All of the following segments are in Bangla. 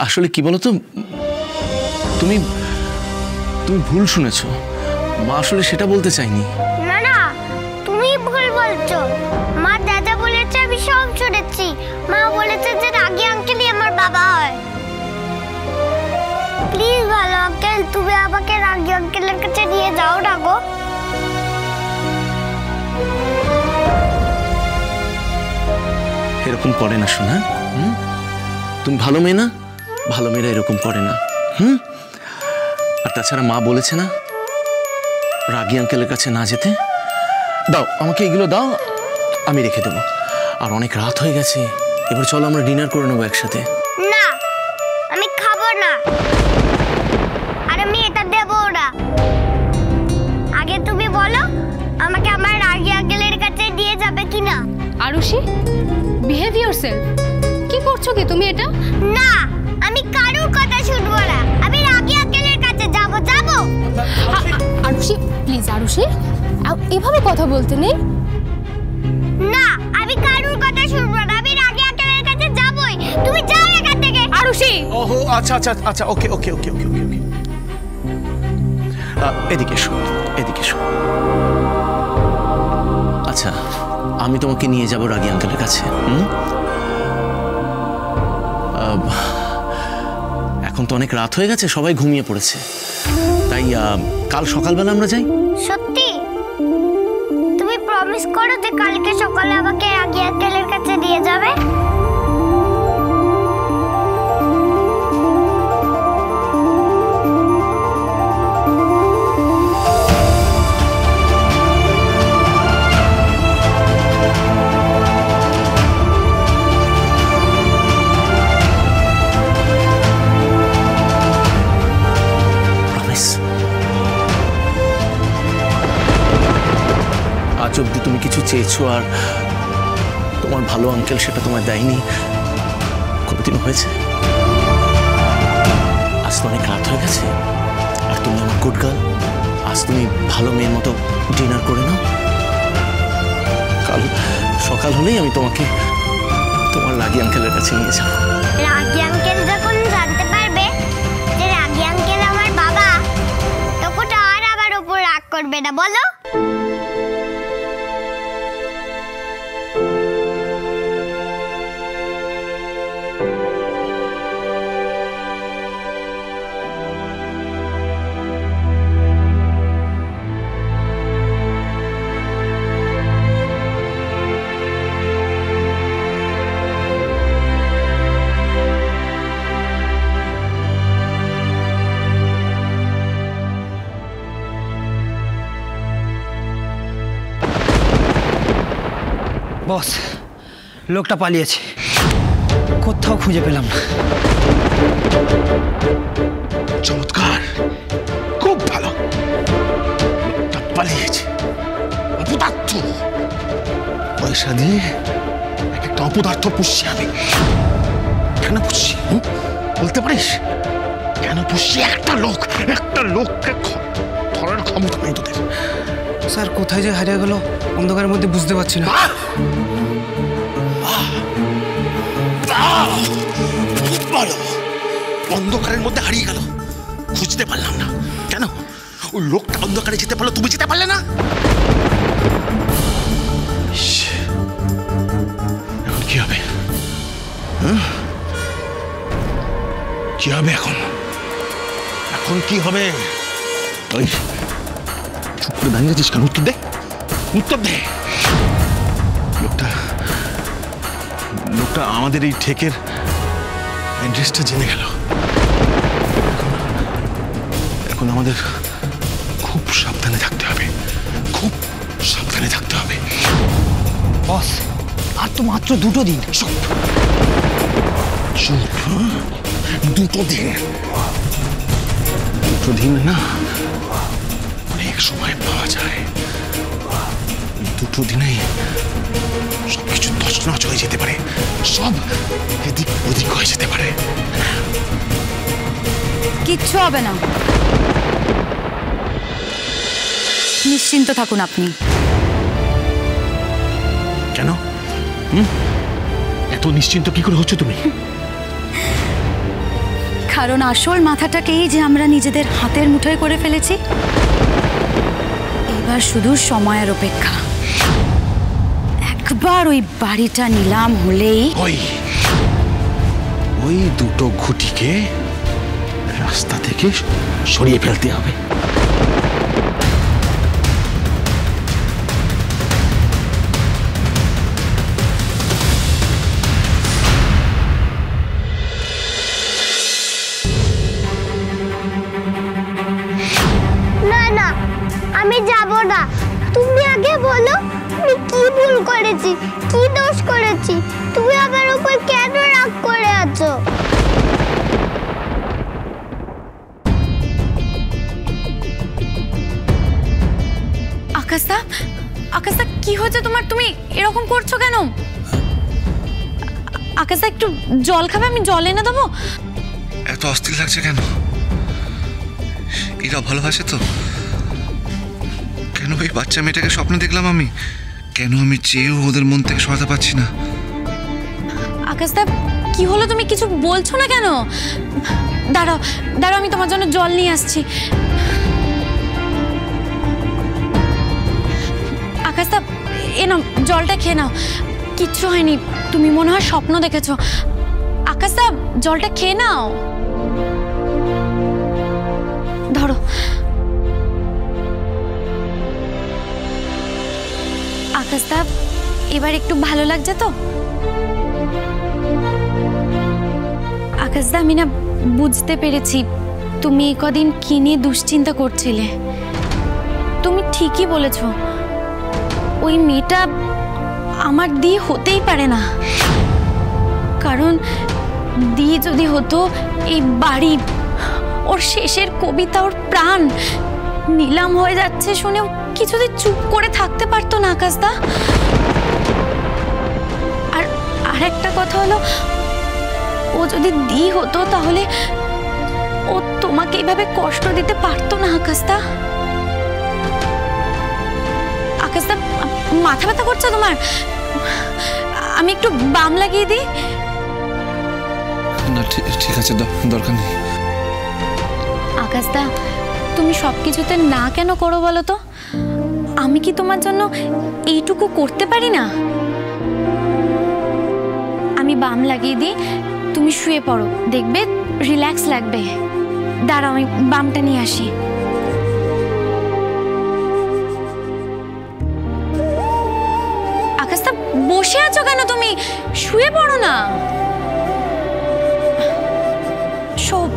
আসলে কি বলতো, তুমি তুমি ভুল শুনেছো। মা আসলে সেটা বলতে চাইনি। না না, তুমি ভুল বলছো। মা দাদা বলেছে, আমি সব শুনেছি। মা বলেছে যে রাগী আঙ্কেলই আমার বাবা হয়। প্লিজ ভালো আঙ্কেল, তুমি আমাকে রাগী আঙ্কেলের কাছে নিয়ে যাও না গো। এরকম করে না শোনা। তুমি ভালো মেয়ে না, ভালো মেয়েরা এরকম করে না। আর তাছাড়া মা বলেছে না রাগী আঙ্কেলের কাছে না যেতে। দাও আমাকে এগুলো দাও, আমি রেখে দেবো। আর অনেক রাত হয়ে গেছে, এবার চলো আমরা ডিনার করে নেবো একসাথে। না, আমি খাবো না, আর আমি এটা দেবো না। আগে তুমি বলো আমাকে আমার রাগী আঙ্কেলের কাছে নিয়ে যাবে কিনা। Arushi, behave yourself. কি করছো কি তুমি এটা? না, আমি কারোর কথা শুনবো না। আমি রাগী আঙ্কেলের কাছে যাব। আরুষি প্লিজ, আরুষি এভাবে কথা বলতে নেই। না, আমি কারোর কথা শুনবো না। আমি রাগী আঙ্কেলের কাছে যাবই। তুমি যাও এখান থেকে। আরুষি! ওহো আচ্ছা আচ্ছা আচ্ছা, ওকে ওকে ওকে ওকে ওকে ওকে। এদিকে এসো, এদিকে এসো। আচ্ছা, আমি তোমাকে নিয়ে যাব রাগী আঙ্কেলের কাছে। এখন তো অনেক রাত হয়ে গেছে, সবাই ঘুমিয়ে পড়েছে। তাই কাল সকালবেলা আমরা যাই। সত্যি? তুমি প্রমিস করো যে কালকে সকালে আমাকে রাগী আঙ্কেলের কাছে নিয়ে যাবে? আজ অব্দি তুমি কিছু চেয়েছো আর তোমার ভালো আঙ্কেল সেটা তোমায় দেয়নি, কোনোদিনও হয়েছে? আজ তো অনেক রাত হয়ে গেছে, আর তুমি আমার গুড গার্ল। আজ তুমি ভালো মেয়ের মতো ডিনার করে নাও। কাল সকাল হলেই আমি তোমাকে তোমার রাগী আঙ্কেলের কাছে নিয়ে যাবো। রাগী আঙ্কেল যখন জানতে পারবে যে রাগী আঙ্কেল আমার বাবা, তখন আর আমার উপর রাগ করবে না, বলো? বস, লোকটা পালিয়েছে, কোথাও খুঁজে পেলাম না। চমৎকার, খুব ভালো। লোকটা পালিয়েছে, অপদার্থ। পয়সা দিয়ে এক একটা অপদার্থ পুষছি আমি। কেন পুষছি বলতে পারিস? কেন পুষছি? একটা লোককে ধরার ক্ষমতা নেই তোদের। স্যার, কোথায় যে হারিয়ে গেল অন্ধকারের মধ্যে বুঝতে পারছি না। ভালো, অন্ধকারের মধ্যে হারিয়ে গেল, খুঁজতে পারলাম না। কেন? ওই লোকটা অন্ধকারে যেতে পারলো, তুমি যেতে পারলে না? এখন কি হবে? কি হবে এখন? এখন কি হবে? ওই চুপ করে দাঁড়িয়ে আছিস কেন? উত্তর দে, উত্তর দে। লোকটা আমাদের এই ঠেকের অ্যাড্রেসটা জেনে গেল। এখন আমাদের খুব সাবধানে থাকতে হবে, খুব সাবধানে থাকতে হবে। বস, আর তো মাত্র 2 দিন। চুপ চুপ, 2 দিন। 2 দিন না, অনেক সময় পাওয়া যায়। 2 দিনেই সবকিছু তছনছ হয়ে যেতে পারে, সব এদিক ওদিক হয়ে যেতে পারে। কিচ্ছু হবে না, নিশ্চিন্ত থাকুন আপনি। কেন? এত নিশ্চিন্ত কি করে হচ্ছে তুমি? কারণ আসল মাথাটাকেই যে আমরা নিজেদের হাতের মুঠোয় করে ফেলেছি। এবার শুধু সময়ের অপেক্ষা। একবার ওই বাড়িটা নিলাম হলেই ওই দুটো ঘুটিকে রাস্তা থেকে সরিয়ে ফেলতে হবে। না না, আমি যাব না। তুমি আগে বলো আমি কি ভুল করেছি, কি দোষ করেছি? তুমি আমার উপর কেন রাগ করে আছো? আকাশদা, আকাশদা কি হয়েছে তোমার? তুমি এরকম করছো কেন? আকাশদা একটু জল খাবে? আমি জল এনে দেবো। এত অস্থির লাগছে কেন? এরা ভালোবাসে তো? কেন ওই বাচ্চা মেয়েটাকে স্বপ্নে দেখলাম আমি? কেন আমি চেয়েও ওদের মন থেকে সরাতে পারছি না? আকাশদা কি হলো? তুমি কিছু বলছো না কেন? দাঁড়াও দাঁড়াও, আমি তোমার জন্য জল নিয়ে আসছি। আকাশদা এ নাও, জলটা খেয়ে নাও। কিচ্ছু হয়নি, তুমি মনে হয় স্বপ্ন দেখেছো। আকাশদা জলটা খেয়ে নাও, ধরো। আকাশদা এবার একটু ভালো লাগছে তো? আকাশদা আমি না বুঝতে পেরেছি তুমি এই কদিন কি নিয়ে দুশ্চিন্তা করছিলে। তুমি ঠিকই বলেছ, ওই মেয়েটা আমার দি হতেই পারে না। কারণ দি যদি হতো, এই বাড়ি, ওর শেষের কবিতা, ওর প্রাণ নিলাম হয়ে যাচ্ছে শুনেও কিছুদিন চুপ করে থাকতে পারতো না আকাশদা। আর একটা কথা হলো, ও যদি দি হতো তাহলে ও তোমাকে এইভাবে কষ্ট দিতে পারতো না আকাশদা। আকাশদা মাথা ব্যথা করছে তোমার? আমি একটু বাম লাগিয়ে দিই? না ঠিক আছে, দরকার নেই। আকাশদা তুমি সবকিছুতে না কেন করো বলো তো? আমি কি তোমার জন্য এইটুকু করতে পারি না? আমি বাম লাগিয়ে দিই, তুমি শুয়ে পড়ো, দেখবে রিল্যাক্স লাগবে। দাঁড়াও আমি বামটা নিয়ে আসি। আকাশদা বসে আছো কেন তুমি? শুয়ে পড়ো না। সব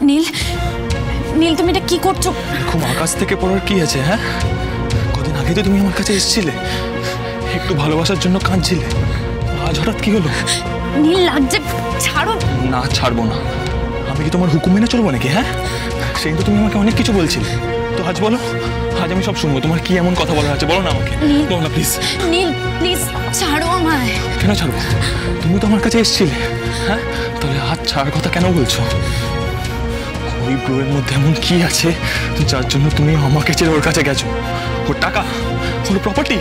নীল, নীল তুমি এটা কি করছো? এরকম আকাশ থেকে পড়ার কি আছে? হ্যাঁ, কদিন আগে তো তুমি আমার কাছে এসেছিলে, একটু ভালোবাসার জন্য কাঁদছিলে। আজ হঠাৎ কি হলো? নীল লাগছে, ছাড়ো। না ছাড়বো না। আমি কি তোমার হুকুম মেনে চলবো নাকি? হ্যাঁ, সেই তো তুমি আমাকে অনেক কিছু বলছিলে, তো আজ বলো, আজ আমি সব শুনবো। তোমার কি এমন কথা বলার আছে বলো না আমাকে। বলো না প্লিজ। নীল প্লিজ ছাড়ো আমায়। কেন ছাড়বো? তুমি তো আমার কাছে এসেছিলে। হ্যাঁ, তাহলে আজ ছাড়ার কথা কেন বলছো? ওই বউয়ের মধ্যে এমন কি আছে যার জন্য তুমি আমাকে ছেড়ে ওর কাছে গেছো? ওর টাকা, ওর প্রপার্টি,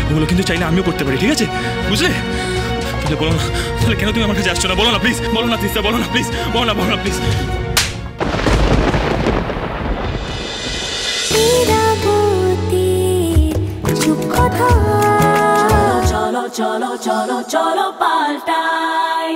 ওগুলো কিন্তু চাইলে আমিও করতে পারি, ঠিক আছে? বুঝলে? তাহলে বলো না, তাহলে কেন তুমি আমার কাছে আসছো না? বলো না প্লিজ, বলো না তিস্তা, বলো না প্লিজ, বলো না প্লিজ। চলো চলো চলো চলো চলো পাল্টাই